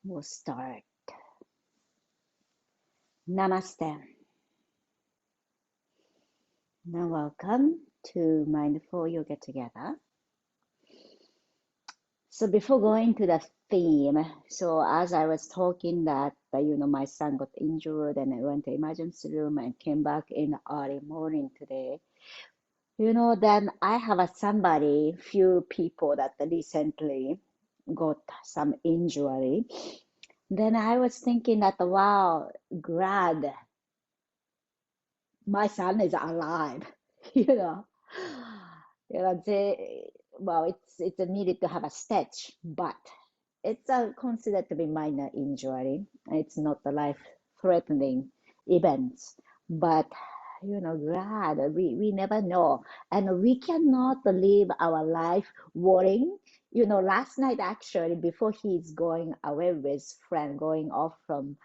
We'll start. Namaste. Now, welcome to Mindful Yoga Together. So, before going to the theme, so as I was talking that, my son got injured and I went to emergency room and came back in the early morning today. Then I have few people that recently got some injury. Then I was thinking that, wow, glad my son is alive, you know. It's needed to have a stitch, but it's considered to be minor injury. It's not a life-threatening event, but God, we never know, and we cannot live our life worrying. Last night actually, before he's going away with friend, going off from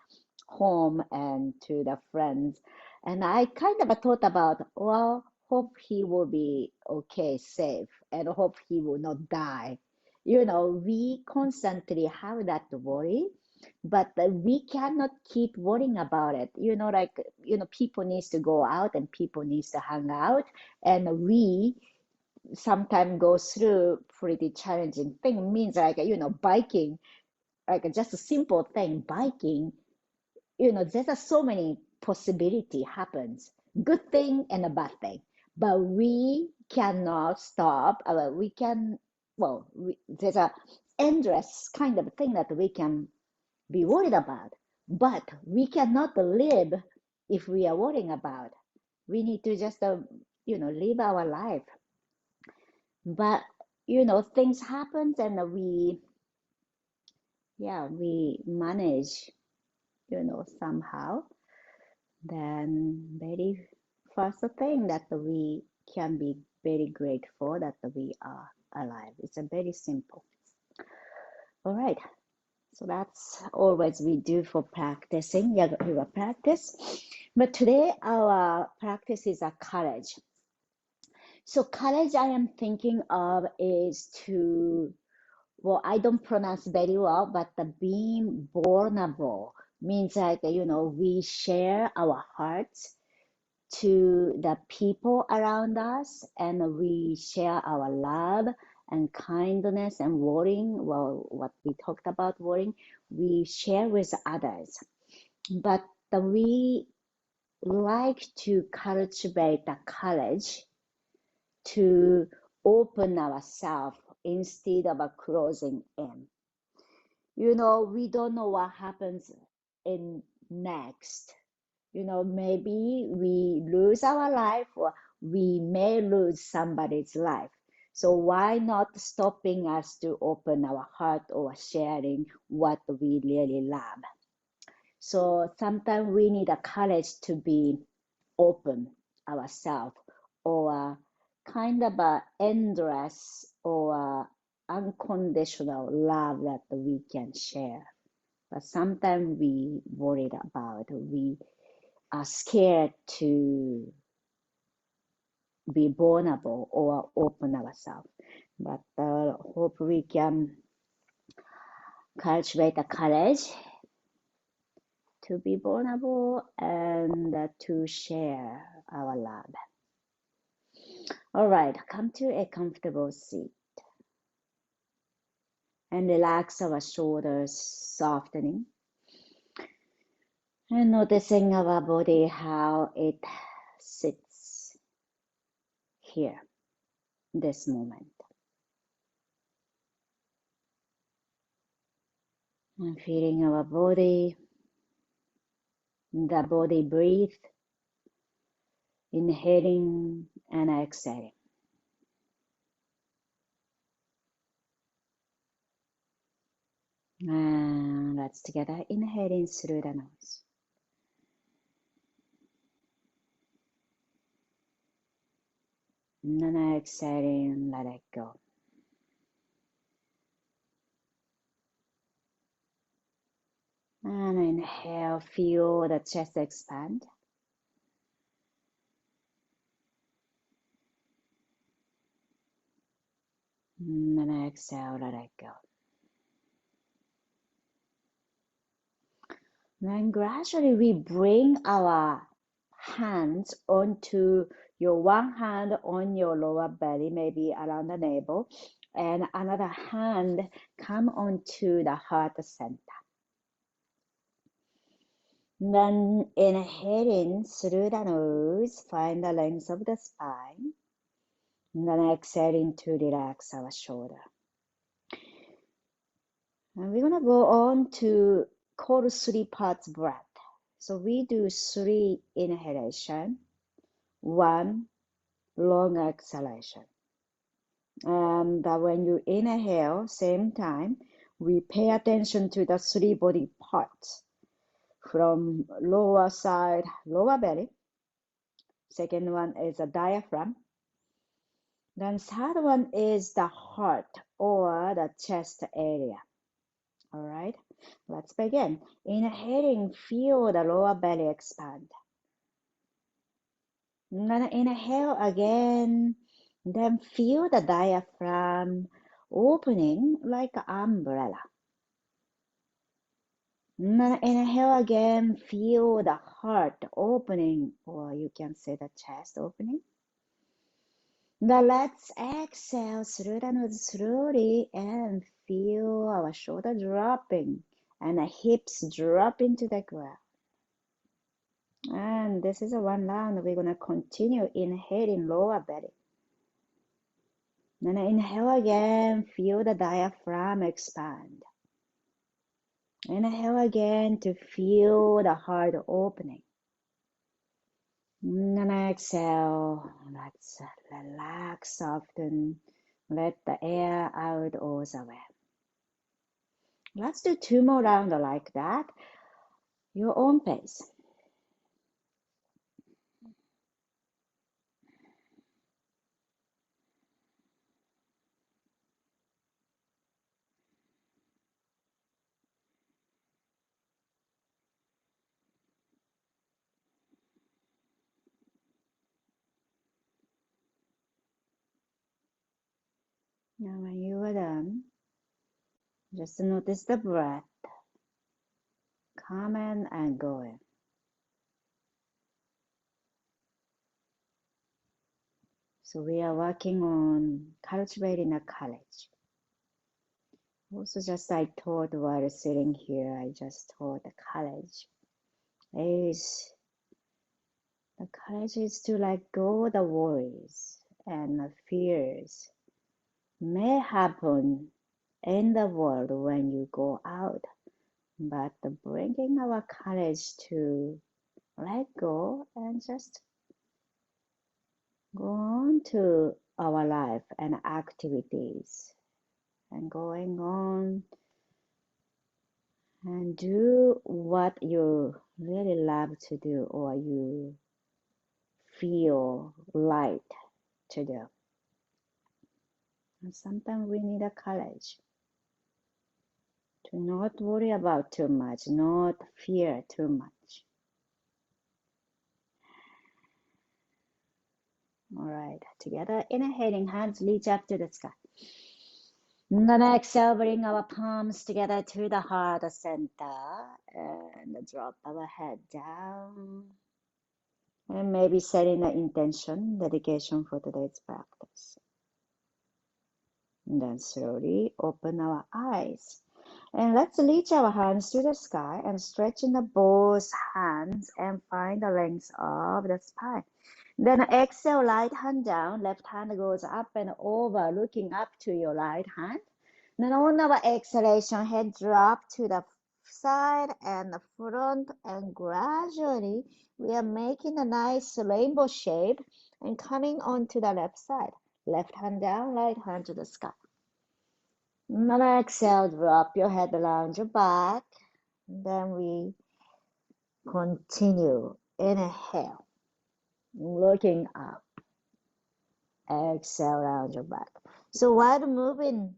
home and to the friends. And I kind of thought about, well, hope he will be okay, safe, and hope he will not die. We constantly have that worry, but we cannot keep worrying about it. People needs to go out and people needs to hang out, and we sometimes go through pretty challenging thing. Means biking, like just a simple thing, biking, there's so many possibility happens, good thing and a bad thing, but we cannot stop. There's a endless kind of thing that we can be worried about, but we cannot live if we are worrying about. We need to just, live our life. But, things happen and we manage, somehow. Then very first thing that we can be very grateful that we are alive. It's a very simple. All right. So that's always we do for practicing yoga practice. But today our practice is a courage. So courage I am thinking of is I don't pronounce very well, but the being vulnerable means like, we share our hearts to the people around us, and we share our love and kindness and worrying. Well, what we talked about worrying, we share with others. But we like to cultivate the courage to open ourselves instead of closing in. We don't know what happens in next. Maybe we lose our life or we may lose somebody's life. So why not stopping us to open our heart or sharing what we really love? So sometimes we need a courage to be open ourselves, or kind of a endless or unconditional love that we can share. But sometimes we worried about, we are scared to be vulnerable or open ourselves. But hope we can cultivate the courage to be vulnerable and to share our love. All right, come to a comfortable seat and relax our shoulders, softening and noticing our body, how it sits here, this moment. And feeling our body, the body breathe, inhaling and exhaling. And let's together, inhaling through the nose. And then exhaling, let it go. And inhale, feel the chest expand. And then exhale, let it go. Then gradually we bring our hands onto your one hand on your lower belly, maybe around the navel, and another hand come onto the heart center. Then inhaling through the nose, find the length of the spine. And then exhaling to relax our shoulder. And we're going to go on to call 3 parts breath. So we do 3 inhalation, 1 long exhalation. And when you inhale, same time, we pay attention to the 3 body parts. From lower side, lower belly. Second one is a diaphragm. Then third one is the heart or the chest area. All right, let's begin. Inhaling, feel the lower belly expand. I'm gonna inhale again, then feel the diaphragm opening like an umbrella. I'm gonna inhale again, feel the heart opening, or you can say the chest opening. Now let's exhale through the nose slowly and feel our shoulder dropping and the hips dropping to the ground. And this is a 1 round. We're going to continue inhaling lower belly. Then inhale again, feel the diaphragm expand. Inhale again to feel the heart opening. And exhale, let's relax, soften, let the air out all the way. Let's do 2 more rounds like that, your own pace. Now when you are done, just notice the breath coming and going. So we are working on cultivating a courage. Also, just I thought while sitting here, I just thought the courage is to let go the worries and the fears may happen in the world when you go out, but bringing our courage to let go and just go on to our life and activities and going on and do what you really love to do or you feel light to do. And sometimes we need a courage to not worry about too much, not fear too much. All right, together, inhaling, hands reach up to the sky. I'm gonna exhale, bring our palms together to the heart center and drop our head down. And maybe setting an intention, dedication for today's practice. And then slowly open our eyes. And let's reach our hands to the sky and stretch in the both hands and find the length of the spine. Then exhale, right hand down, left hand goes up and over, looking up to your right hand. Then on our exhalation, head drop to the side and the front, and gradually we are making a nice rainbow shape and coming onto the left side. Left hand down, right hand to the sky. Then exhale, drop your head around your back. Then we continue. Inhale, looking up. Exhale, around your back. So while moving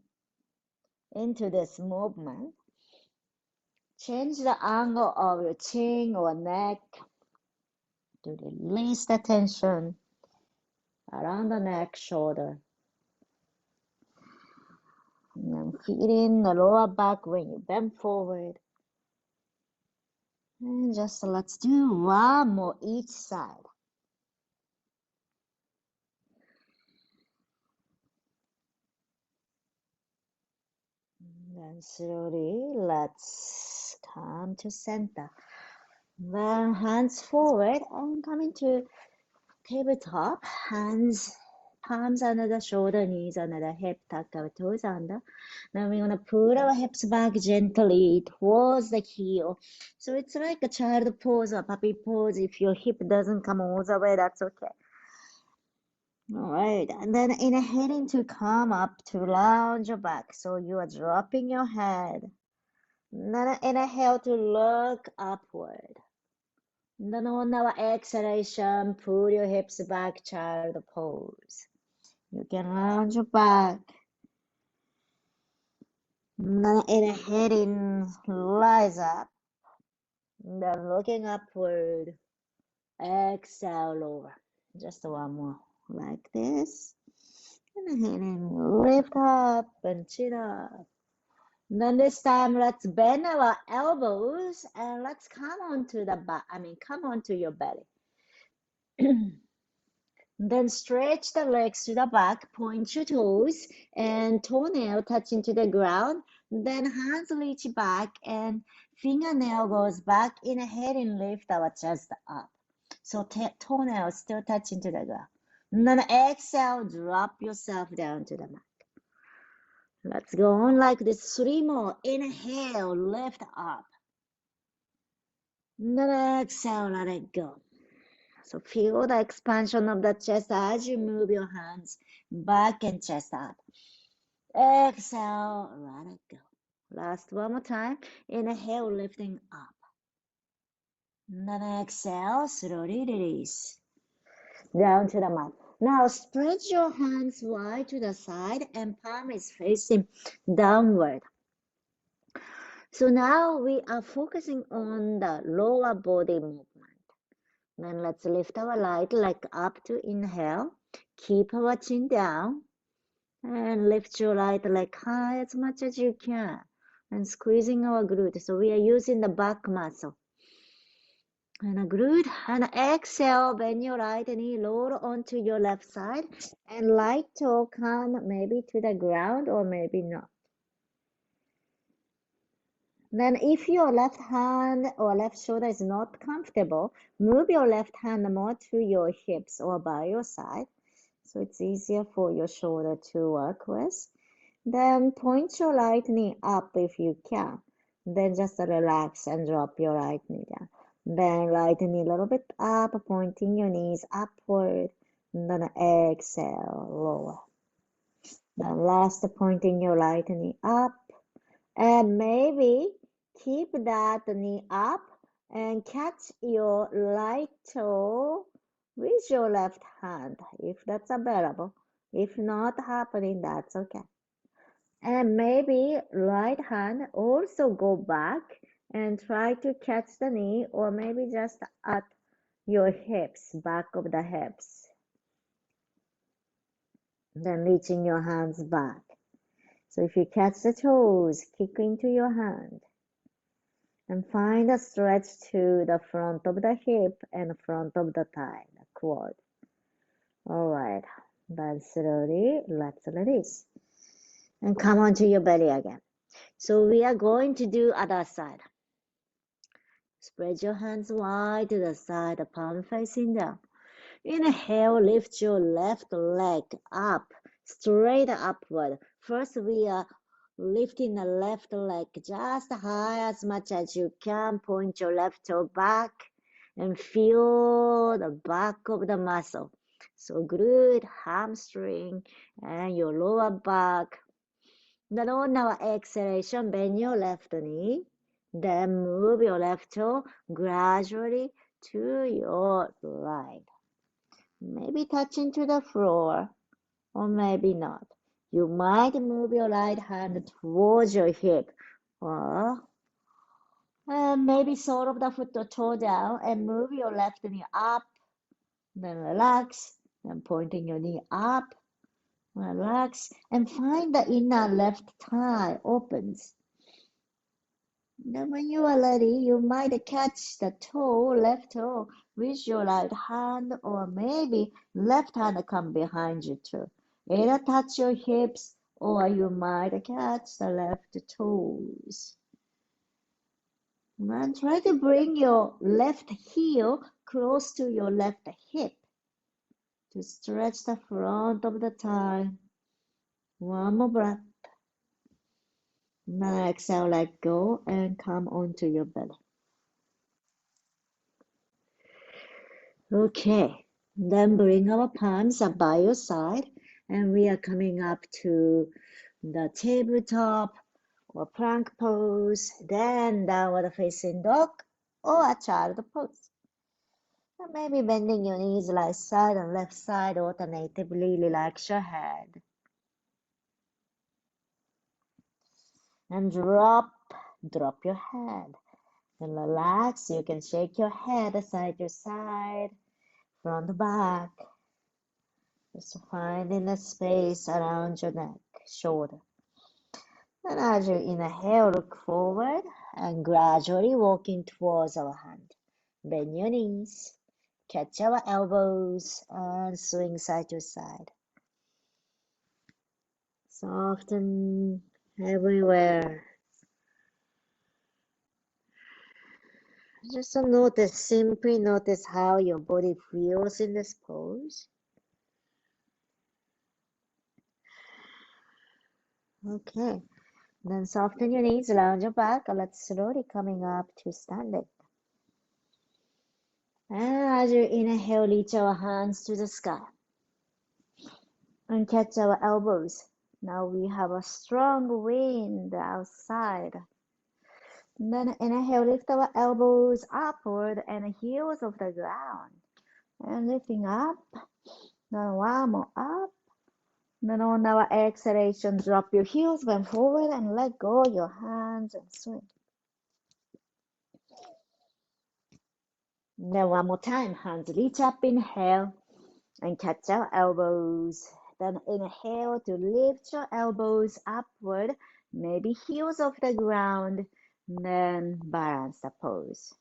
into this movement, change the angle of your chin or neck to release the tension around the neck, shoulder. And then feeling the lower back when you bend forward. And just let's do one more each side. Then slowly let's come to center. Then hands forward and come into tabletop. Hands, palms under the shoulder, knees under the hip, tuck our toes under. Then we're gonna put our hips back gently towards the heel. So it's like a child pose or puppy pose. If your hip doesn't come all the way, that's okay. All right, and then inhaling to come up to lounge your back. So you are dropping your head. Then inhale to look upward. Then on our exhalation, pull your hips back, child pose. You can lounge your back. Then inhaling, rise up. Then looking upward. Exhale, lower. Just one more, like this. Inhaling, lift up and chin up. Then this time, let's bend our elbows and let's come onto the back. Come onto your belly. Then stretch the legs to the back, point your toes and toenail touching to the ground. Then hands reach back and fingernail goes back. Inhale and lift our chest up. So toenail still touching to the ground. And then exhale, drop yourself down to the mat. Let's go on like this. 3 more. Inhale, lift up. And then exhale, let it go. So feel the expansion of the chest as you move your hands back and chest up. Exhale, let it go. Last one more time. Inhale, lifting up. And then exhale, slowly release. Down to the mat. Now spread your hands wide to the side and palm is facing downward. So now we are focusing on the lower body movement. Then let's lift our right leg up to inhale. Keep our chin down and lift your right leg high as much as you can and squeezing our glute. So we are using the back muscle. And a glute and exhale, bend your right knee, roll onto your left side and light toe come maybe to the ground or maybe not. Then if your left hand or left shoulder is not comfortable, move your left hand more to your hips or by your side. So it's easier for your shoulder to work with. Then point your right knee up if you can. Then just relax and drop your right knee down. Then right knee a little bit up, pointing your knees upward. And then exhale, lower. Then last, pointing your right knee up. And maybe keep that knee up and catch your right toe with your left hand, if that's available. If not happening, that's okay. And maybe right hand also go back and try to catch the knee or maybe just at your hips, back of the hips. Then reaching your hands back. So if you catch the toes, kick into your hand. And find a stretch to the front of the hip and front of the thigh, the quad. All right, then slowly let's release. And come onto your belly again. So we are going to do other side. Spread your hands wide to the side, the palm facing down. Inhale, lift your left leg up, straight upward. First, we are lifting the left leg just high as much as you can. Point your left toe back and feel the back of the muscle. So glute, hamstring, and your lower back. Then on our exhalation, bend your left knee. Then move your left toe gradually to your right. Maybe touching to the floor, or maybe not. You might move your right hand towards your hip, or maybe sole of the foot or toe down, and move your left knee up, then relax, then pointing your knee up, relax, and find the inner left thigh opens. Then when you are ready, you might catch the left toe, with your right hand, or maybe left hand come behind you too. Either touch your hips, or you might catch the left toes. And try to bring your left heel close to your left hip to stretch the front of the thigh. One more breath. Now exhale, let go, and come onto your belly. Okay, then bring our palms up by your side, and we are coming up to the tabletop or plank pose, then downward facing dog or a child pose. And maybe bending your knees right side and left side alternatively, relax your head. And drop your head. And relax, you can shake your head side to side, front to back. Just finding a space around your neck, shoulder. And as you inhale, look forward and gradually walking towards our hand. Bend your knees, catch our elbows, and swing side to side. Soften everywhere. Just simply notice how your body feels in this pose. Okay, then soften your knees, round your back, and let's slowly coming up to standing. And as you inhale, reach our hands to the sky and catch our elbows. Now we have a strong wind outside. And then inhale, lift our elbows upward and heels of the ground. And lifting up, then one more up. Then on our exhalation, drop your heels, bend forward and let go your hands and swing. Then one more time, hands reach up, inhale and catch our elbows. Then inhale to lift your elbows upward, maybe heels off the ground. Then balance the pose.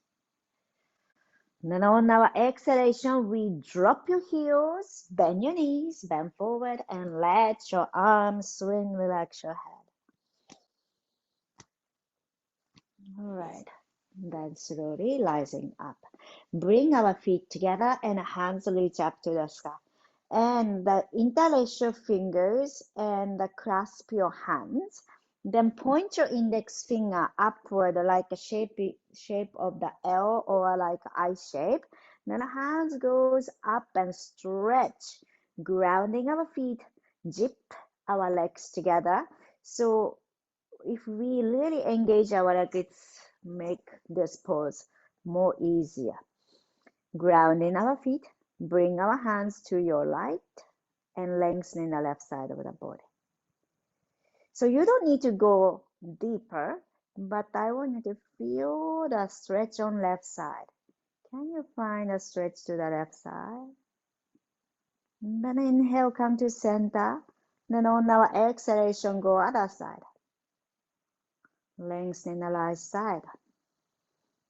Then on our exhalation, we drop your heels, bend your knees, bend forward, and let your arms swing, relax your head. All right, then slowly rising up. Bring our feet together and hands reach up to the sky. And interlace your fingers and clasp your hands. Then point your index finger upward like a shape of the L or like I shape. Then hands goes up and stretch, grounding our feet, zip our legs together. So if we really engage our legs, it's make this pose more easier. Grounding our feet, bring our hands to your right and lengthening the left side of the body. So you don't need to go deeper, but I want you to feel the stretch on left side. Can you find a stretch to the left side? And then inhale, come to center. Then on our exhalation, go other side. Lengthening the right side.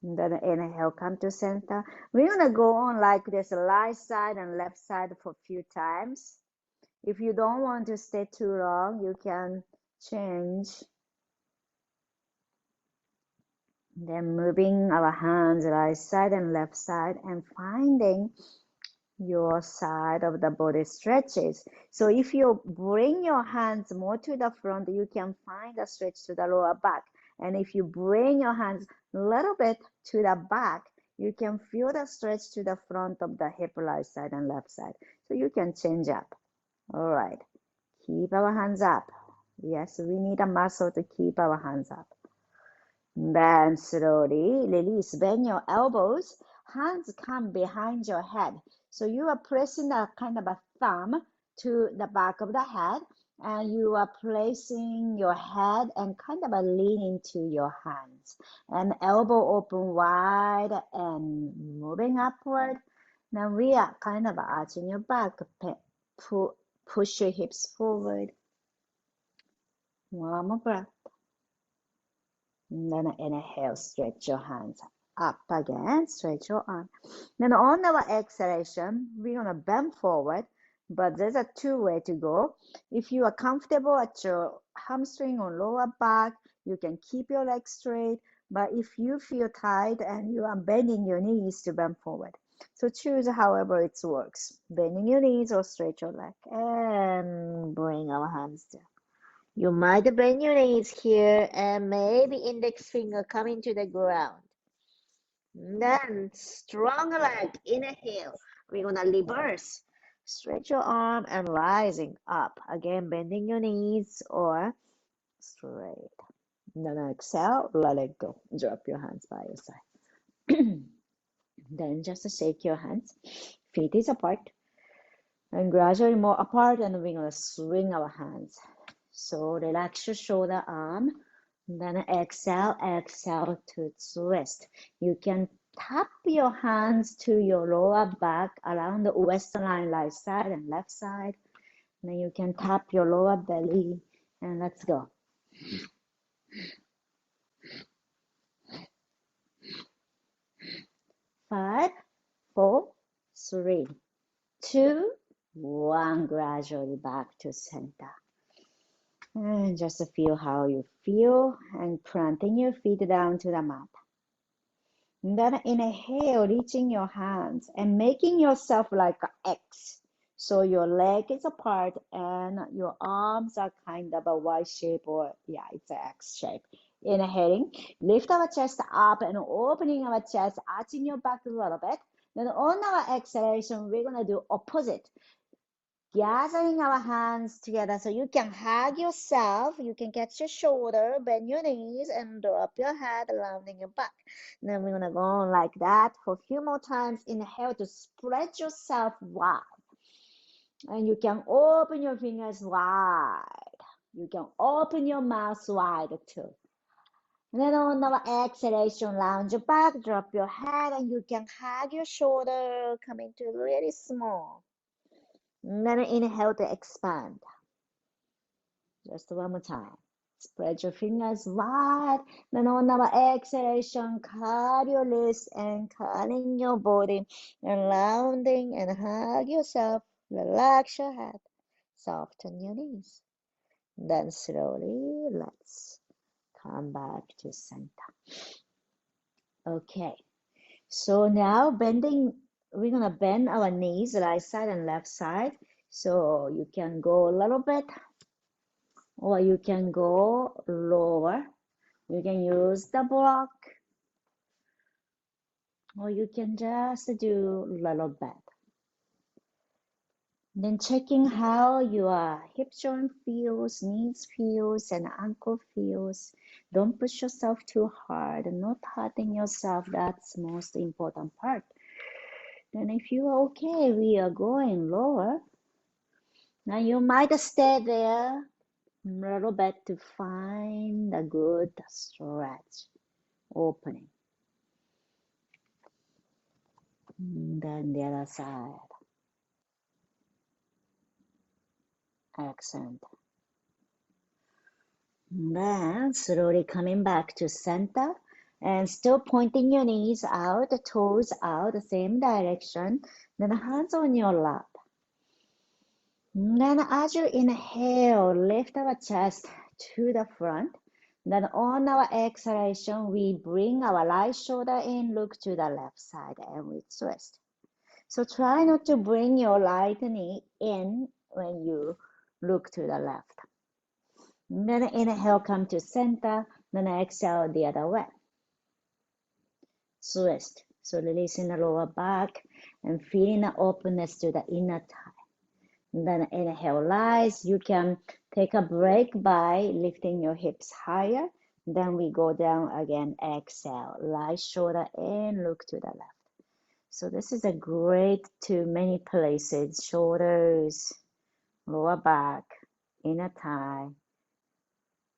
And then inhale, come to center. We're going to go on like this, right side and left side for a few times. If you don't want to stay too long, you can change. Then moving our hands right side and left side and finding your side of the body stretches. So if you bring your hands more to the front, you can find a stretch to the lower back. And if you bring your hands a little bit to the back, you can feel the stretch to the front of the hip, right side and left side. So you can change up. All right. Keep our hands up. Yes, we need a muscle to keep our hands up. Then slowly release. Bend your elbows. Hands come behind your head. So you are pressing a kind of a thumb to the back of the head, and you are placing your head and kind of a leaning to your hands. And elbow open wide and moving upward. Now we are kind of arching your back. Push your hips forward. One more breath. And then inhale, stretch your hands up again, stretch your arm. Then on our exhalation, we're gonna bend forward, but there's a two-way to go. If you are comfortable at your hamstring or lower back, you can keep your legs straight. But if you feel tight and you are bending your knees to bend forward, so choose however it works. Bending your knees or stretch your leg and bring our hands down. You might bend your knees here and maybe index finger coming to the ground. Then strong leg, inhale. We're gonna reverse. Stretch your arm and rising up. Again, bending your knees or straight. Then exhale, let it go. Drop your hands by your side. Then just shake your hands. Feet is apart. And gradually more apart, and we're gonna swing our hands. So relax your shoulder arm. Then exhale, exhale to twist. You can tap your hands to your lower back around the waistline, right side and left side. Then you can tap your lower belly, and let's go. 5, 4, 3, 2, 1. Gradually back to center. And just feel how you feel and planting your feet down to the mat. And then inhale, reaching your hands and making yourself like an X. So your leg is apart and your arms are kind of a Y shape, or yeah, it's an X shape. Inhaling, lift our chest up and opening our chest, arching your back a little bit. Then on our exhalation, we're gonna do opposite. Gathering our hands together so you can hug yourself, you can catch your shoulder, bend your knees, and drop your head, rounding your back. And then we're gonna go on like that for a few more times. Inhale to spread yourself wide. And you can open your fingers wide. You can open your mouth wide too. And then on our exhalation, lounge your back, drop your head, and you can hug your shoulder, coming to really small. And then inhale to expand. Just one more time. Spread your fingers wide. Then on our exhalation, curl your wrists and curling your body and rounding and hug yourself. Relax your head. Soften your knees. Then slowly, let's come back to center. Okay. So now we're gonna bend our knees, right side and left side. So you can go a little bit, or you can go lower. You can use the block, or you can just do a little bit. Then checking how your hip joint feels, knees feels, and ankle feels. Don't push yourself too hard, not hurting yourself. That's the most important part. Then if you're okay, we are going lower. Now you might stay there a little bit to find a good stretch, opening. And then the other side. Accent. Then slowly coming back to center and still pointing your knees out, toes out, the same direction. Then hands on your lap. Then as you inhale, lift our chest to the front. Then on our exhalation, we bring our right shoulder in, look to the left side, and we twist. So try not to bring your right knee in when you look to the left. Then inhale, come to center. Then exhale the other way. Twist. So releasing the lower back and feeling the openness to the inner thigh. Then inhale, rise. You can take a break by lifting your hips higher. Then we go down again. Exhale, right shoulder in, look to the left. So this is a great to many places: shoulders, lower back, inner thigh,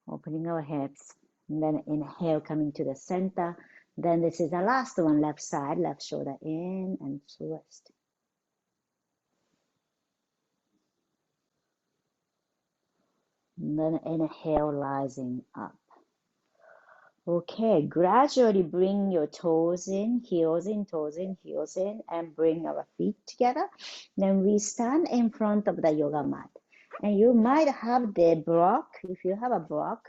opening our hips. And then inhale, coming to the center. Then this is the last one, left side, left shoulder in and twist. And then inhale, rising up. Okay, gradually bring your toes in, heels in, toes in, heels in, and bring our feet together. Then we stand in front of the yoga mat. And you might have the block, if you have a block,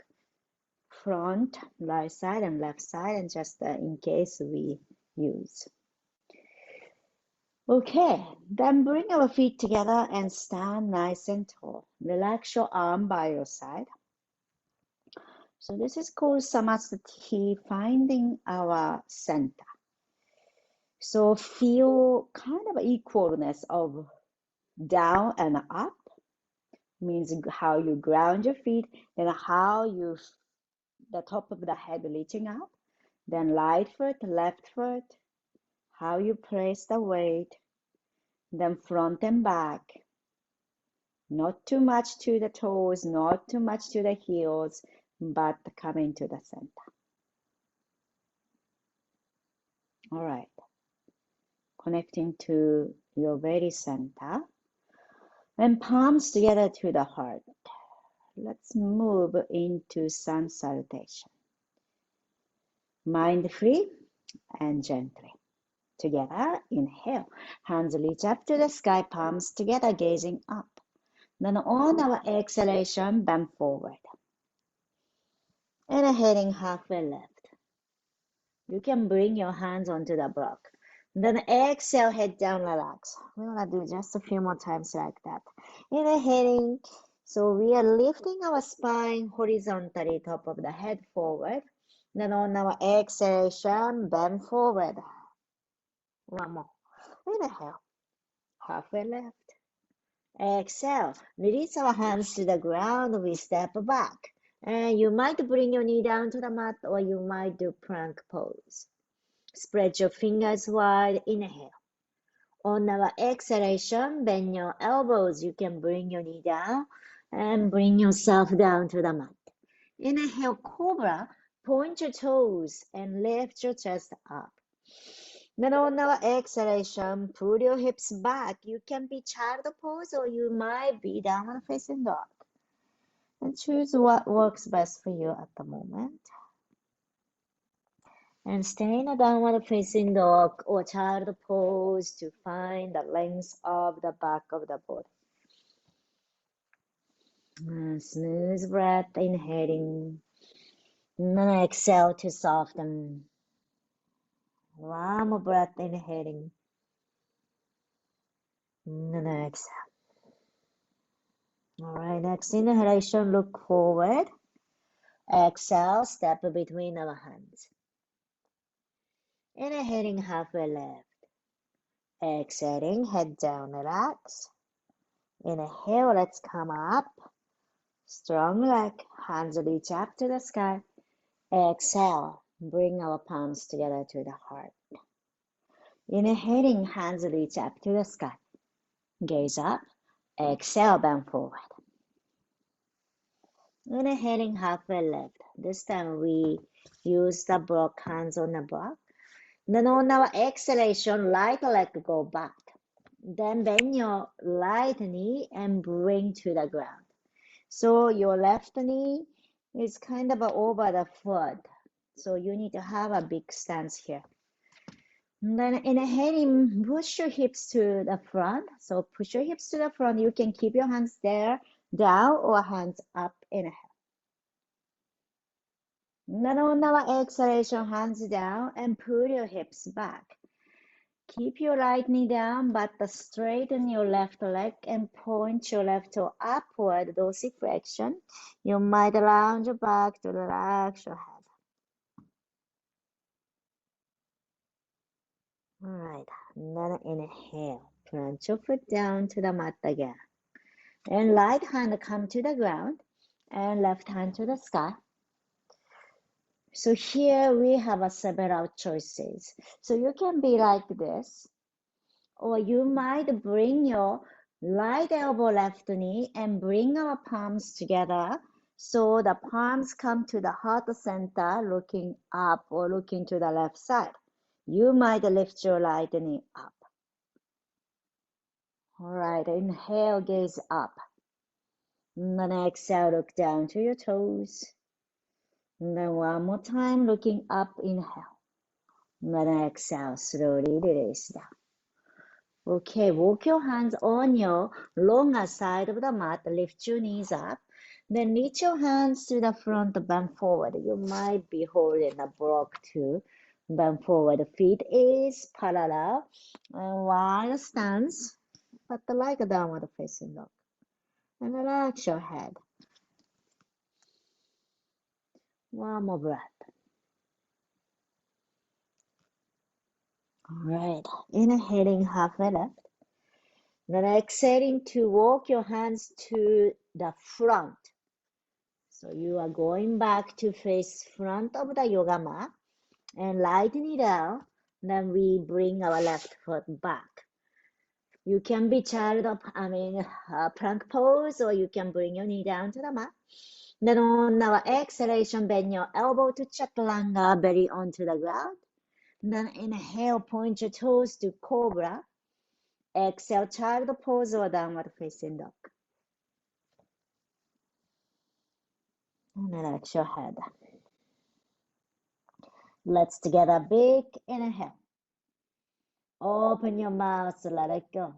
front, right side, and left side, and just in case we use. Okay, then bring our feet together and stand nice and tall. Relax your arm by your side. So this is called samasthiti, finding our center. So feel kind of equalness of down and up, means how you ground your feet, then how you, the top of the head reaching up, then right foot, left foot, how you place the weight, then front and back. Not too much to the toes, not too much to the heels, but coming to the center. All right. Connecting to your very center. And palms together to the heart. Let's move into sun salutation. Mind free and gently. Together, inhale. Hands reach up to the sky, palms together, gazing up. Then on our exhalation, bend forward. Inhaling halfway left. You can bring your hands onto the block. Then exhale, head down, relax. We're gonna do just a few more times like that. Inhaling. So we are lifting our spine horizontally, top of the head forward. Then on our exhalation, bend forward. One more. Inhale. Halfway left. Exhale. Release our hands to the ground. We step back. And you might bring your knee down to the mat, or you might do plank pose. Spread your fingers wide. Inhale. On our exhalation, bend your elbows. You can bring your knee down and bring yourself down to the mat. Inhale, cobra. Point your toes and lift your chest up. Then on our exhalation, pull your hips back. You can be child pose or you might be downward facing dog. And choose what works best for you at the moment. And stay in a downward facing dog or child pose to find the length of the back of the body. Smooth breath, inhaling. And then exhale to soften. One more breath, inhaling. And then exhale. All right, next inhalation, look forward. Exhale, step between our hands. Inhaling halfway left. Exhaling, head down, relax. Inhale, let's come up. Strong leg, hands reach up to the sky. Exhale, bring our palms together to the heart. Inhaling, hands reach up to the sky. Gaze up. Exhale, bend forward. Inhaling halfway left. This time we use the block, hands on the block. Then on our exhalation, right leg go back. Then bend your right knee and bring to the ground. So your left knee is kind of over the foot. So you need to have a big stance here. And then inhaling, push your hips to the front. So push your hips to the front. You can keep your hands there, down, or hands up. Inhale. Then on our exhalation, hands down and pull your hips back. Keep your right knee down, but straighten your left leg and point your left toe upward, dorsiflexion. You might lounge back to relax your head. All right, and then inhale. Plant your foot down to the mat again. And right hand come to the ground and left hand to the sky. So here we have several choices. So you can be like this, or you might bring your right elbow, left knee, and bring our palms together. So the palms come to the heart center, looking up or looking to the left side. You might lift your right knee up. All right, inhale, gaze up. And then exhale, look down to your toes. And then one more time, looking up, inhale. And then exhale, slowly release down. Okay, walk your hands on your longer side of the mat, lift your knees up. Then reach your hands to the front, bend forward. You might be holding a block too. Bend forward, feet is parallel. And wide stance, but like a downward facing dog. And relax your head. One more breath. All right, inhaling halfway left. Then exhaling to walk your hands to the front. So you are going back to face front of the yoga mat and lighten it out. Then we bring our left foot back. You can be plank pose, or you can bring your knee down to the mat. Then on our exhalation, bend your elbow to chaturanga, belly onto the ground. Then inhale, point your toes to cobra. Exhale, child pose or downward facing dog. And relax your head. Let's together big inhale. Open your mouth, let it go.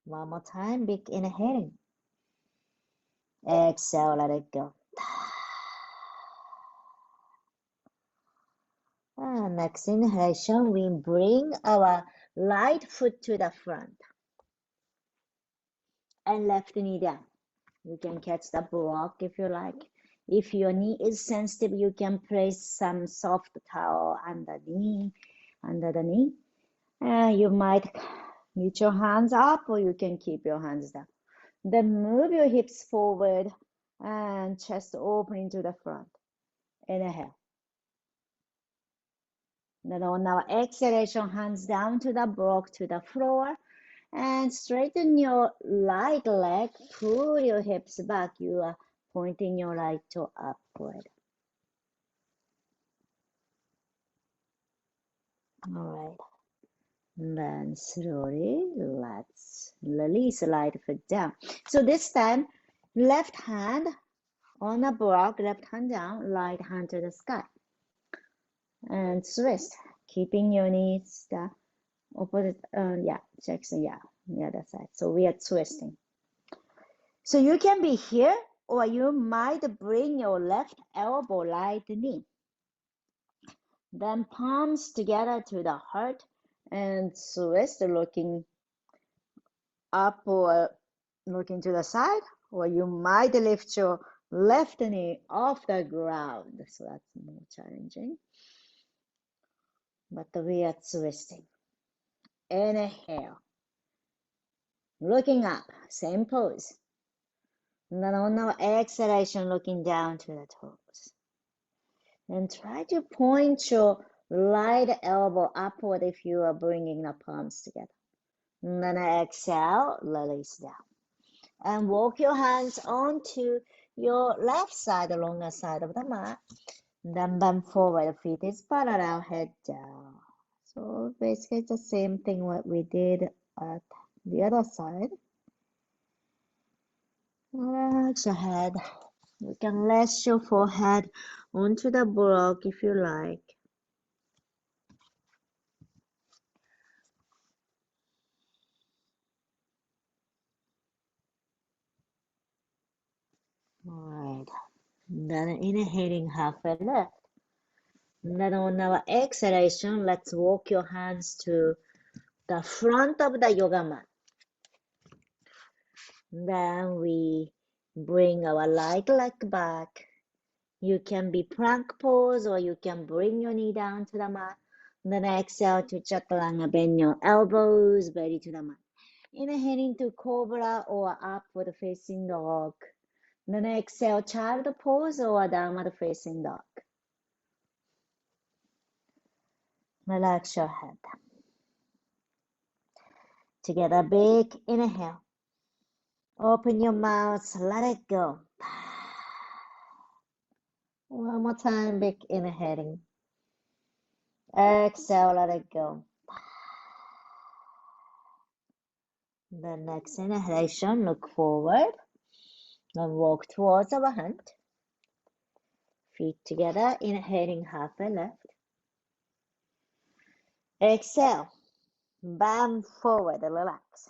One more time, big inhaling. Exhale, let it go. And next inhalation, we bring our right foot to the front and left knee down. You can catch the block if you like. If your knee is sensitive, you can place some soft towel under the knee. You might reach your hands up, or you can keep your hands down. Then move your hips forward and chest open to the front. Inhale. Then on our exhalation, hands down to the block, to the floor, and straighten your right leg. Pull your hips back. You are pointing your right toe upward. All right. Then slowly, let's release the right foot down. So this time, left hand on a block, left hand down, right hand to the sky. And twist, keeping your knees the opposite, Jackson, the other side. So we are twisting. So you can be here, or you might bring your left elbow, right knee. Then palms together to the heart and twist, looking up or looking to the side, or you might lift your left knee off the ground. So that's more challenging. But we are twisting. Inhale. Looking up, same pose. And then on our exhalation, looking down to the toes. And try to point your right elbow upward if you are bringing the palms together. And then exhale, release down. And walk your hands onto your left side, the longer side of the mat. Then bend forward, feet is parallel, head down. So basically it's the same thing what we did at the other side. Relax your head. You can rest your forehead onto the block if you like. All right. Then inhaling halfway left. Then on our exhalation, let's walk your hands to the front of the yoga mat. Then we bring our right leg back. You can be plank pose, or you can bring your knee down to the mat. Then exhale to chaturanga, bend your elbows, belly to the mat. Inhaling to cobra or upward facing dog. Then exhale, child pose or downward facing dog. Relax your head. Together, big inhale. Open your mouth, let it go. One more time, big inhaling. Exhale, let it go. The next inhalation, look forward and walk towards our hand. Feet together, inhaling half and left. Exhale, bend forward, relax.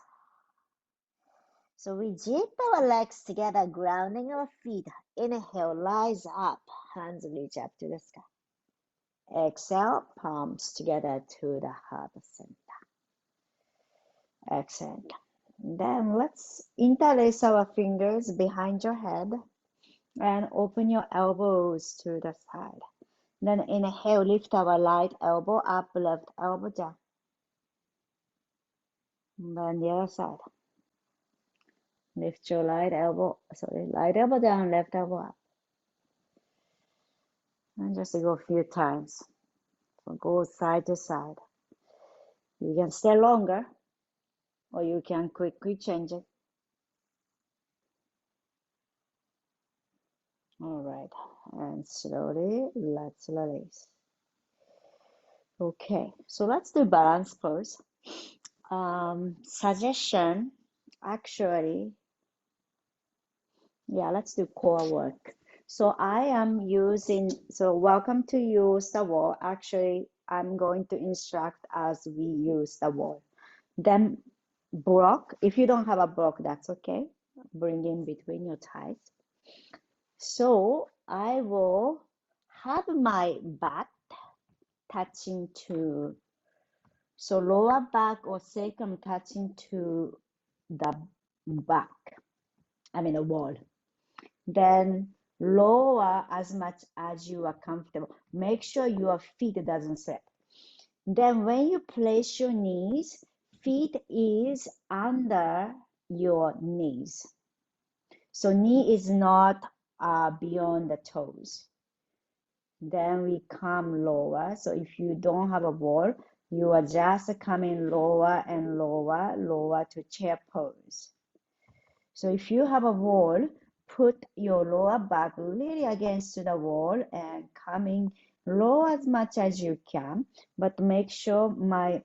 So we dip our legs together, grounding our feet. Inhale, rise up, hands reach up to the sky. Exhale, palms together to the heart center. Exhale. Then let's interlace our fingers behind your head and open your elbows to the side. Then inhale, lift our right elbow up, left elbow down. Then the other side. Lift your right elbow down, left elbow up. And just go a few times. So go side to side. You can stay longer, or you can quickly change it. All right, and slowly let's release. Okay, so let's do balance pose. Suggestion, actually, yeah, let's do core work. So I am using, so welcome to use the wall. Actually, I'm going to instruct as we use the wall. Then block, if you don't have a block, that's okay. Bring in between your thighs. So I will have my butt touching to, so lower back or sacrum touching to the back, the wall. Then lower as much as you are comfortable. Make sure your feet doesn't slip. Then when you place your knees, feet is under your knees. So knee is not beyond the toes. Then we come lower. So if you don't have a wall, you are just coming lower and lower, lower to chair pose. So if you have a wall, put your lower back really against the wall and coming low as much as you can, but make sure my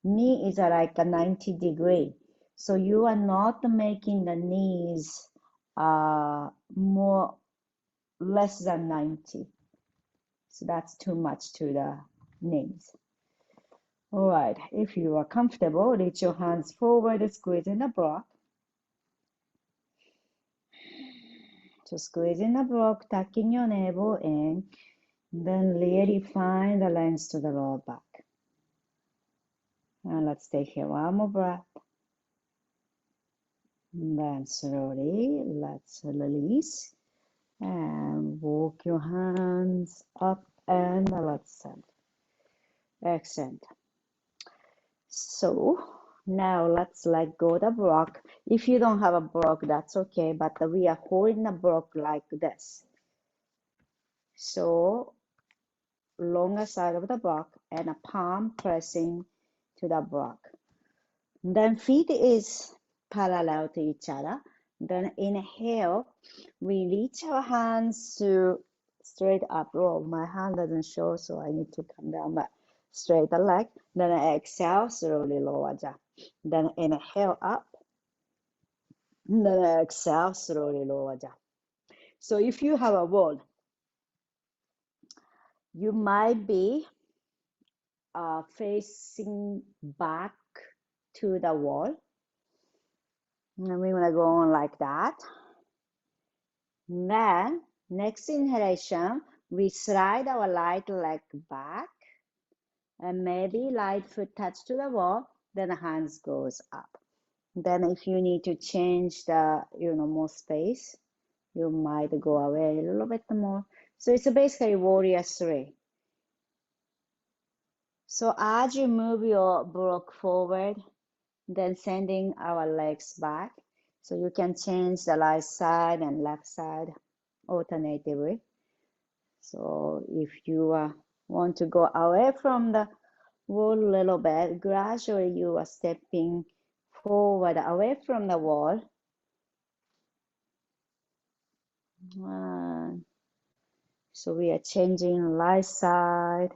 knee is like a 90 degree. So you are not making the knees less than 90. So that's too much to the knees. All right, if you are comfortable, reach your hands forward, squeeze in the block. So squeeze in the block, tucking your navel in, then really find the length to the lower back. And let's take here one more breath. And then slowly, let's release and walk your hands up and let's send. Extend. So now let's let go the block. If you don't have a block, that's okay, but we are holding the block like this. So longer side of the block and a palm pressing to the block. Then feet is parallel to each other. Then inhale, we reach our hands to straight up. Oh, my hand doesn't show, so I need to come down, but straight the leg. Then exhale, slowly lower down. Then inhale up. Then exhale, slowly lower down. So if you have a wall, you might be facing back to the wall. And we're going to go on like that. Then, next inhalation, we slide our right leg back and maybe right foot touch to the wall, then the hands goes up. Then if you need to change the, more space, you might go away a little bit more. So it's basically warrior 3. So as you move your block forward, then sending our legs back. So you can change the right side and left side alternatively. So if you want to go away from the wall a little bit, gradually you are stepping forward away from the wall. So we are changing right side,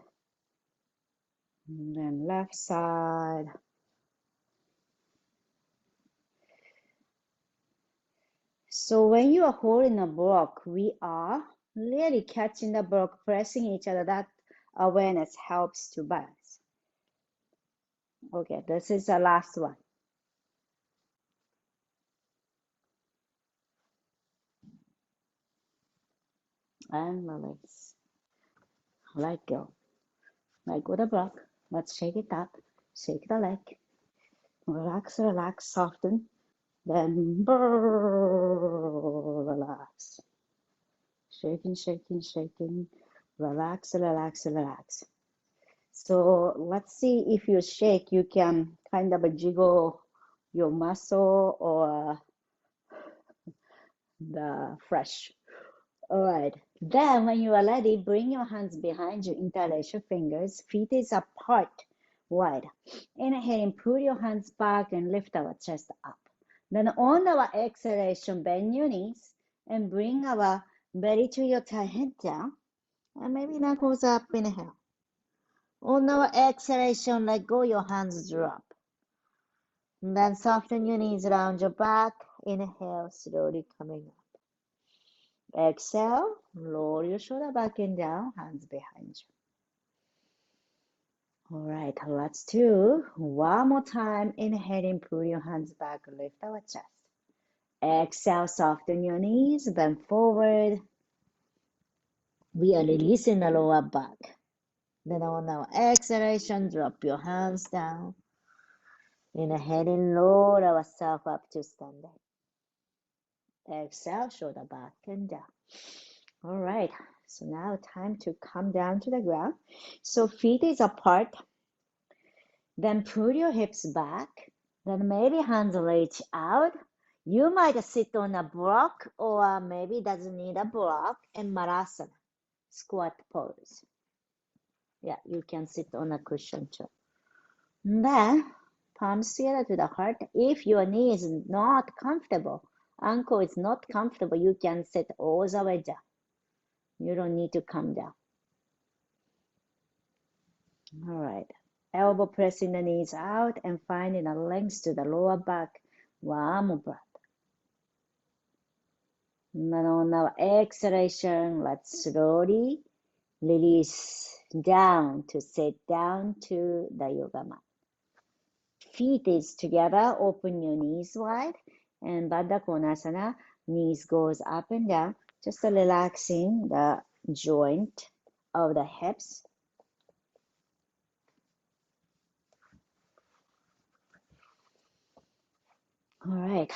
and then left side. So when you are holding a block, we are really catching the block, pressing each other. That awareness helps to balance. Okay, this is the last one. And release. Let go. Let go the block. Let's shake it up. Shake the leg. Relax, relax, soften. Then relax. Shaking, shaking, shaking. Relax, relax, relax. So let's see if you shake, you can kind of jiggle your muscle or the flesh. All right. Then when you are ready, bring your hands behind you, interlace your fingers, feet is apart, wide. Inhale and pull your hands back and lift our chest up. Then on our exhalation, bend your knees and bring our belly to your thigh, head down. And maybe knuckles up, inhale. On our exhalation, let go, your hands drop. And then soften your knees around your back. Inhale, slowly coming up. Exhale, lower your shoulder back and down, hands behind you. All right, let's do one more time. Inhaling, pull your hands back, lift our chest. Exhale, soften your knees, bend forward. We are releasing the lower back. Then on our exhalation, drop your hands down. Inhaling, lower ourselves up to standing. Exhale, shoulder back and down. All right, so now time to come down to the ground. So feet is apart. Then pull your hips back. Then maybe hands reach out. You might sit on a block or maybe doesn't need a block and Malasana, squat pose. Yeah, you can sit on a cushion too. And then palms together to the heart. If your knee is not comfortable, ankle is not comfortable, you can sit all the way down. You don't need to come down. All right. Elbow pressing the knees out and finding a length to the lower back. One more breath. And then on our exhalation, let's slowly release down to sit down to the yoga mat. Feet is together, open your knees wide, and Baddha Konasana, knees goes up and down, just relaxing the joint of the hips. All right.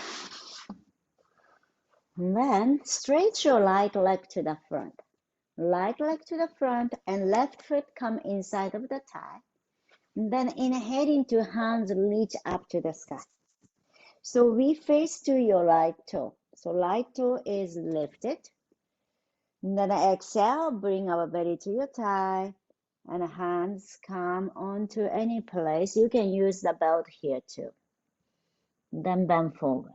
And then stretch your right leg to the front. Right leg to the front and left foot come inside of the thigh. And then inhaling to hands reach up to the sky. So we face to your right toe. So right toe is lifted. And then exhale, bring our belly to your thigh. And hands come onto any place. You can use the belt here too. Then bend forward.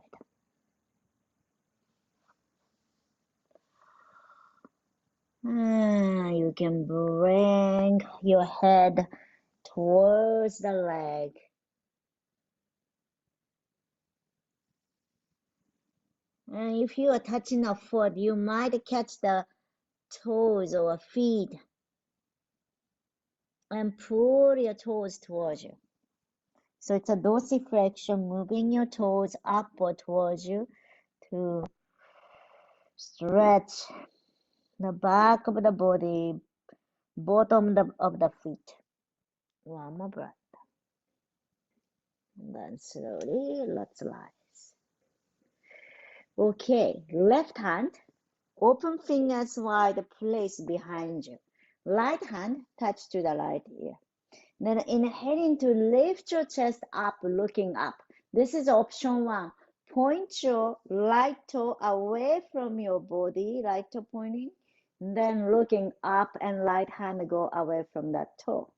You can bring your head towards the leg. And if you are touching a foot, you might catch the toes or feet and pull your toes towards you. So it's a dorsiflexion, moving your toes up or towards you to stretch the back of the body, bottom of the feet. One more breath. And then slowly, let's rise. Okay, left hand, open fingers wide, place behind you. Right hand, touch to the right ear. Then inhaling to lift your chest up, looking up. This is option one. Point your right toe away from your body, right toe pointing, then looking up and right hand go away from that toe.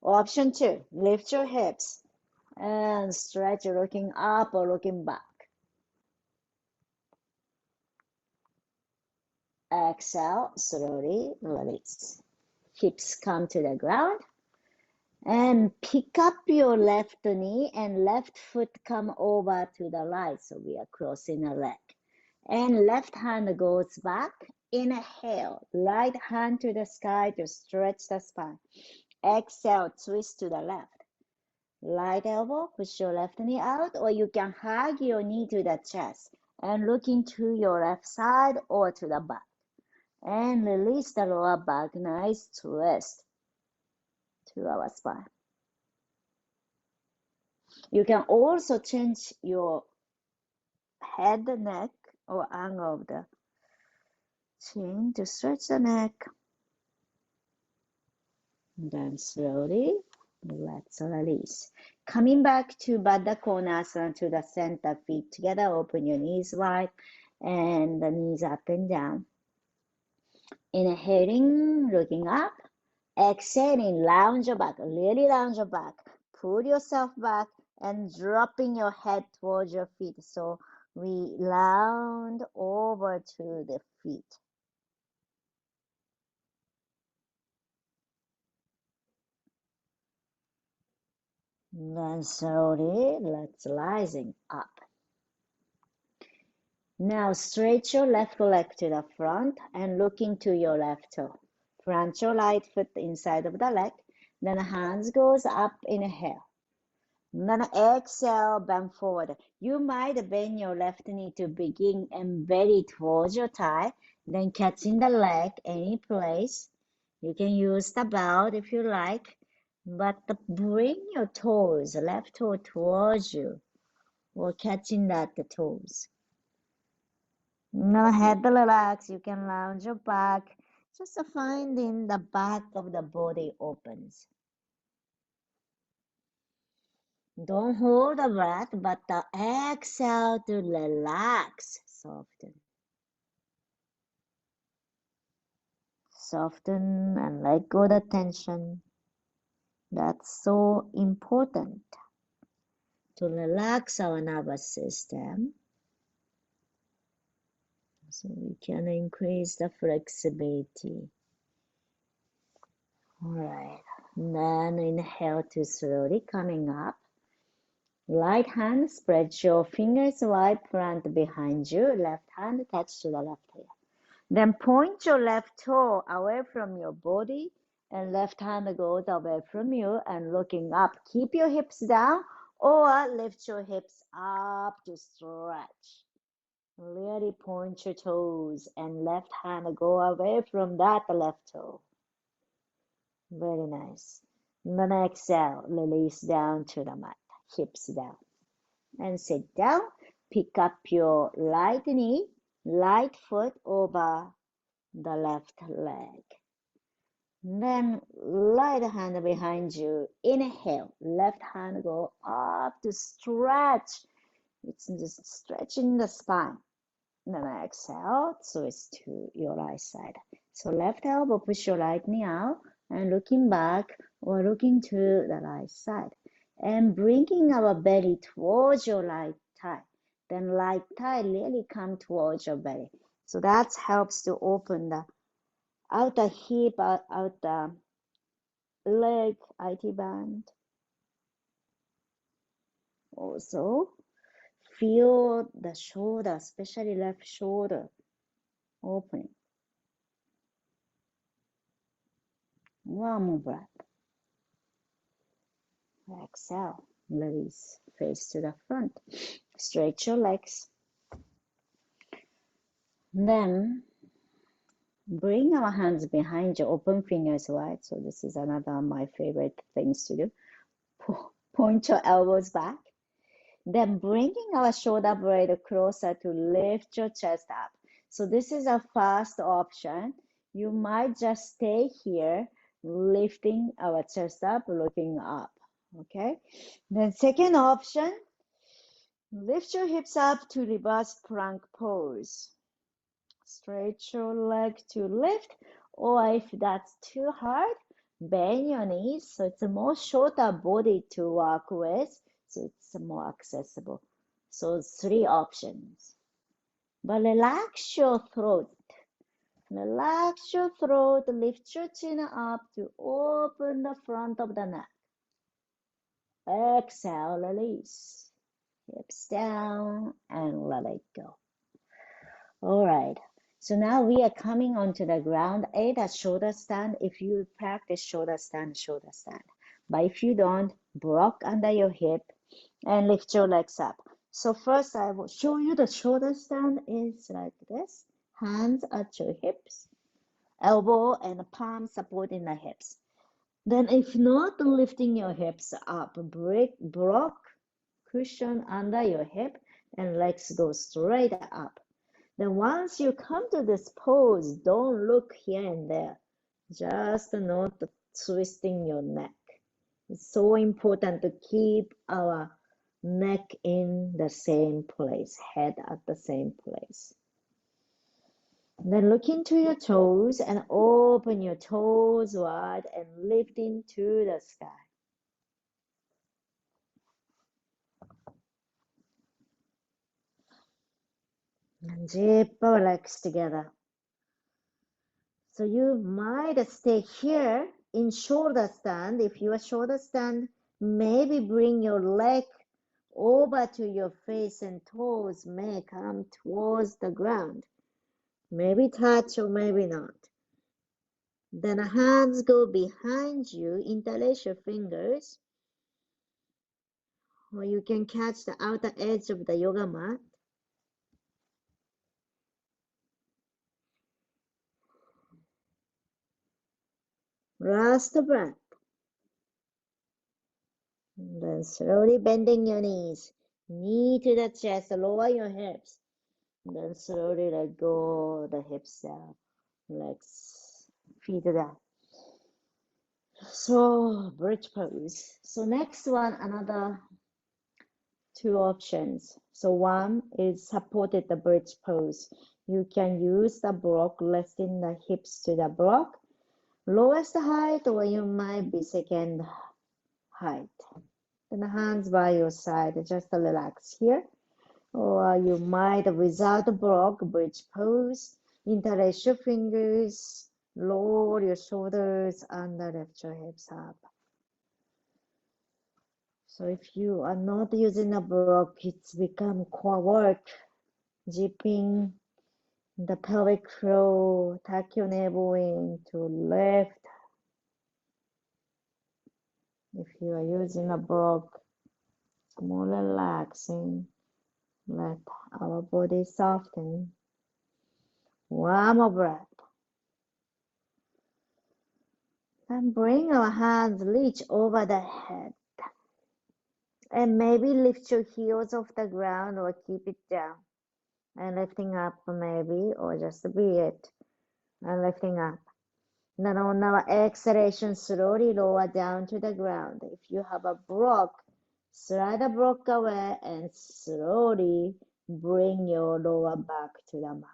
Option two, lift your hips and stretch, looking up or looking back. Exhale, slowly release. Hips come to the ground. And pick up your left knee and left foot come over to the right. So we are crossing a leg. And left hand goes back Inhale, right hand to the sky to stretch the spine. Exhale, twist to the left. Right elbow, push your left knee out, or you can hug your knee to the chest and look into your left side or to the back. And release the lower back, nice twist to our spine. You can also change your head, neck, or angle of the chin to stretch the neck. Then slowly, let's release. Coming back to Baddha Konasana to the center, feet together, open your knees wide and the knees up and down. Inhaling, looking up. Exhaling, lounge your back, really lounge your back. Pull yourself back and dropping your head towards your feet. So we lounge over to the feet. Then slowly, let's rising up. Now stretch your left leg to the front and look into your left toe. Plant your right foot inside of the leg. Then hands goes up, inhale. Then exhale, bend forward. You might bend your left knee to begin and belly towards your thigh. Then catching the leg any place. You can use the belt if you like. But bring your toes, left toe towards you. Or catching that the toes. Now head relax, you can lounge your back, just finding the back of the body opens. Don't hold the breath, but the exhale to relax, soften. Soften and let go the tension. That's so important to relax our nervous system. So we can increase the flexibility. All right, then inhale to slowly coming up. Right hand, spread your fingers wide, plant behind you. Left hand, touch to the left ear. Then point your left toe away from your body and left hand goes away from you and looking up. Keep your hips down or lift your hips up to stretch. Really point your toes and left hand go away from that left toe. Very nice. Then exhale, release down to the mat, hips down. And sit down. Pick up your right knee, right foot over the left leg. Then right hand behind you. Inhale, left hand go up to stretch. It's just stretching the spine. Then exhale, twist to your right side. So left elbow, push your right knee out and looking back or looking to the right side. And bringing our belly towards your right thigh. Then right thigh really come towards your belly. So that helps to open the outer hip, outer leg, IT band. Also, feel the shoulder, especially left shoulder, opening. One more breath. Exhale, release, face to the front. Stretch your legs. Then bring our hands behind you, open fingers wide. So this is another of my favorite things to do. Point your elbows back. Then bringing our shoulder blade closer to lift your chest up. So this is a first option. You might just stay here, lifting our chest up, looking up. Okay. Then second option, lift your hips up to reverse plank pose. Stretch your leg to lift, or if that's too hard, bend your knees so it's a more shorter body to work with, so it's more accessible. So three options. But relax your throat. Relax your throat, lift your chin up to open the front of the neck. Exhale, release. Hips down and let it go. All right. So now we are coming onto the ground, either shoulder stand, if you practice shoulder stand, shoulder stand. But if you don't, block under your hip and lift your legs up. So first I will show you the shoulder stand is like this. Hands at your hips, elbow and palm supporting the hips. Then if not lifting your hips up, block, cushion under your hip and legs go straight up. Then once you come to this pose, don't look here and there. Just not twisting your neck. It's so important to keep our neck in the same place, head at the same place. Then look into your toes and open your toes wide and lift into the sky. And zip our legs together. So you might stay here in shoulder stand. If you are shoulder stand, maybe bring your leg over to your face and toes may come towards the ground. Maybe touch or maybe not. Then hands go behind you, interlace your fingers, or you can catch the outer edge of the yoga mat. Last breath. And then slowly bending your knees, knee to the chest, lower your hips. Then slowly let go the hips down, legs, feet down. So bridge pose. So next one, another two options. So one is supported the bridge pose. You can use the block, lifting the hips to the block, lowest height, or you might be second height. Then the hands by your side, just relax here. Or you might, without a block, bridge pose, interlace your fingers, lower your shoulders, and lift your hips up. So if you are not using a block, it's become core work, zipping the pelvic floor, tuck your navel in to lift. If you are using a block, it's more relaxing. Let our body soften. One more breath. And bring our hands, reach over the head. And maybe lift your heels off the ground or keep it down. And lifting up maybe, or just be it. And lifting up. Then on our exhalation, slowly lower down to the ground. If you have a block, slide the block away and slowly bring your lower back to the mat.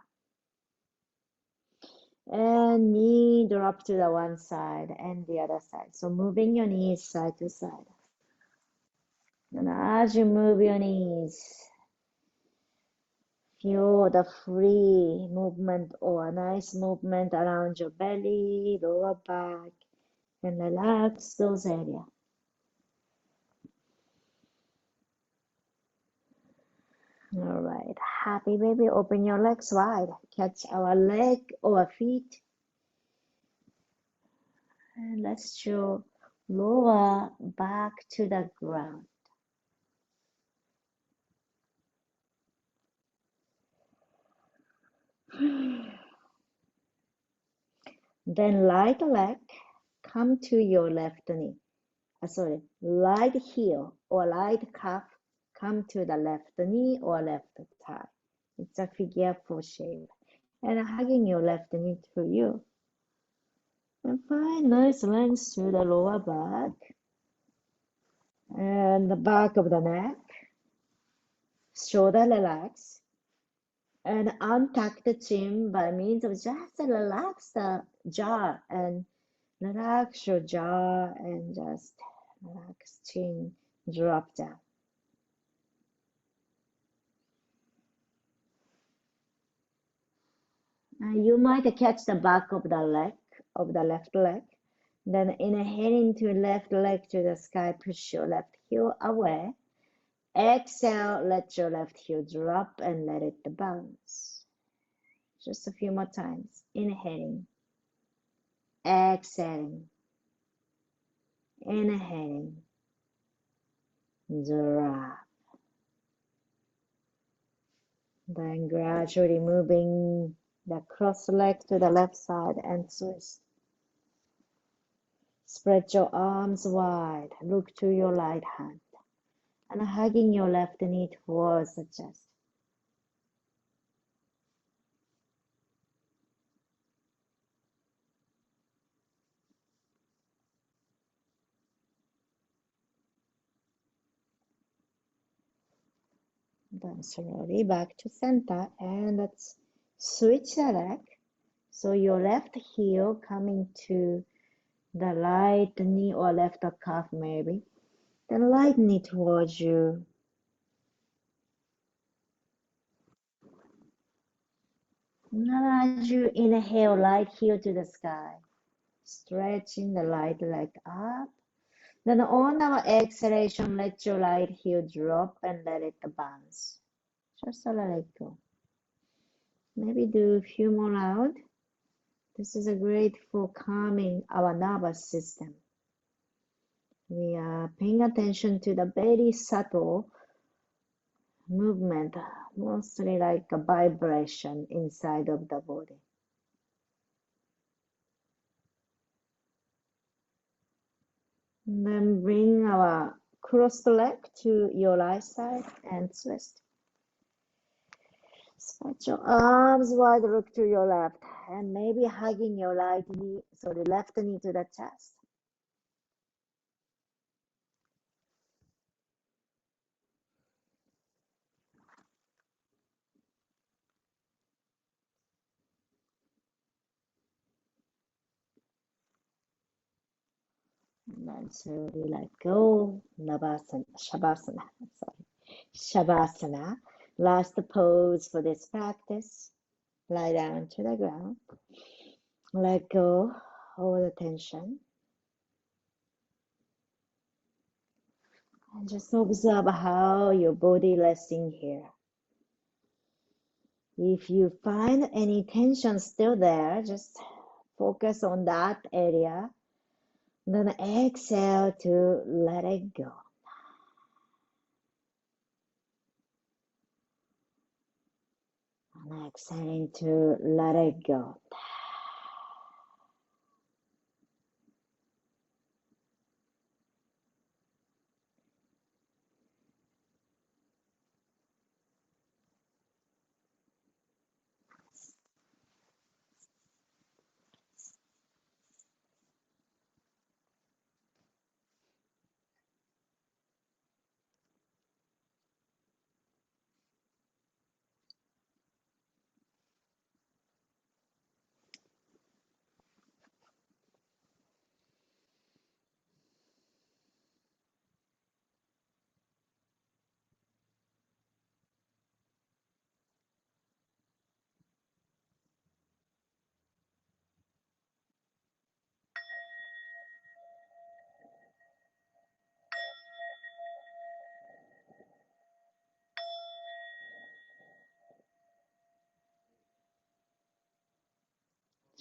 And knee drop to the one side and the other side. So moving your knees side to side. And as you move your knees, feel the free movement or a nice movement around your belly, lower back, and relax those areas. All right, happy baby, open your legs wide. Catch our leg or feet. And let's show lower back to the ground. Then right leg, come to your left knee. Right heel or right calf, come to the left knee or left thigh. It's a figure 4 shape. And hugging your left knee to you. And find nice length to the lower back and the back of the neck. Shoulder relax. And untuck the chin by means of just relax the jaw and relax your jaw and just relax chin, drop down. You might catch the back of the leg, of the left leg. Then inhaling to left leg to the sky, push your left heel away. Exhale, let your left heel drop and let it bounce. Just a few more times. Inhaling, exhaling, inhaling, drop. Then gradually moving the cross leg to the left side and twist. Spread your arms wide. Look to your right hand and hugging your left knee towards the chest. Then slowly back to center and let's switch the leg. So your left heel coming to the right knee or left calf maybe. Then right knee towards you. Now as you inhale, right heel to the sky. Stretching the right leg up. Then on our exhalation, let your right heel drop and let it bounce. Just let it go. Maybe do a few more rounds. This is a great for calming our nervous system. We are paying attention to the very subtle movement, mostly like a vibration inside of the body. And then bring our crossed leg to your right side and twist. Spread your arms wide, look to your left, and maybe hugging your right knee, so the left knee to the chest. And then slowly let go. Shavasana. Shavasana. Last pose for this practice. Lie down to the ground. Let go all the tension. And just observe how your body resting here. If you find any tension still there, just focus on that area. Then exhale to let it go. And exhaling to let it go.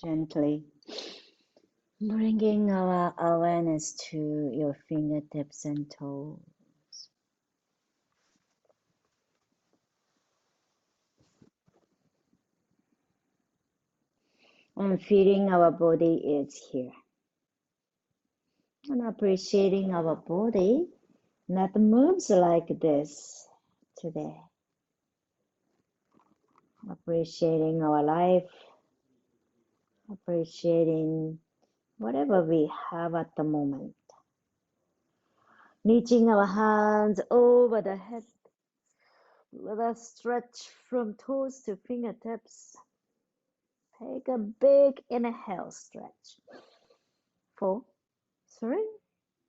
Gently bringing our awareness to your fingertips and toes. And feeling our body is here. And appreciating our body that moves like this today. Appreciating our life. Appreciating whatever we have at the moment. Reaching our hands over the head. Let us stretch from toes to fingertips. Take a big inhale stretch. 4, 3,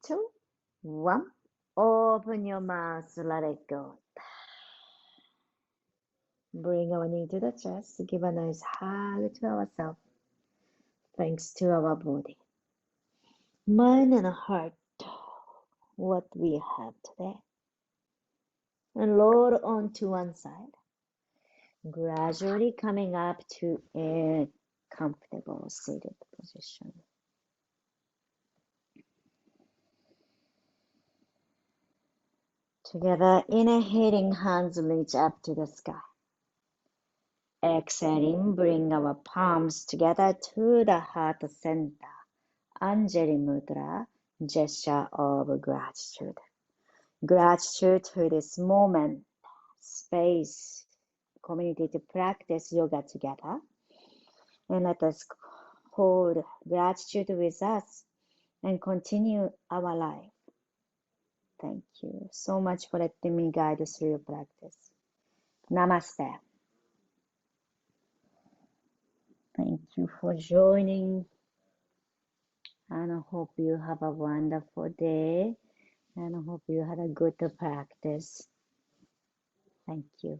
2, 1. Open your mouth, let it go. Bring our knee to the chest. Give a nice hug to ourselves. Thanks to our body, mind and heart, what we have today. And lower onto one side. Gradually coming up to a comfortable seated position. Together, inhaling, hands reach up to the sky. Exhaling, bring our palms together to the heart center. Anjali Mudra, gesture of gratitude. Gratitude to this moment, space, community to practice yoga together. And let us hold gratitude with us and continue our life. Thank you so much for letting me guide you through your practice. Namaste. Thank you for joining, and I hope you have a wonderful day, and I hope you had a good practice. Thank you.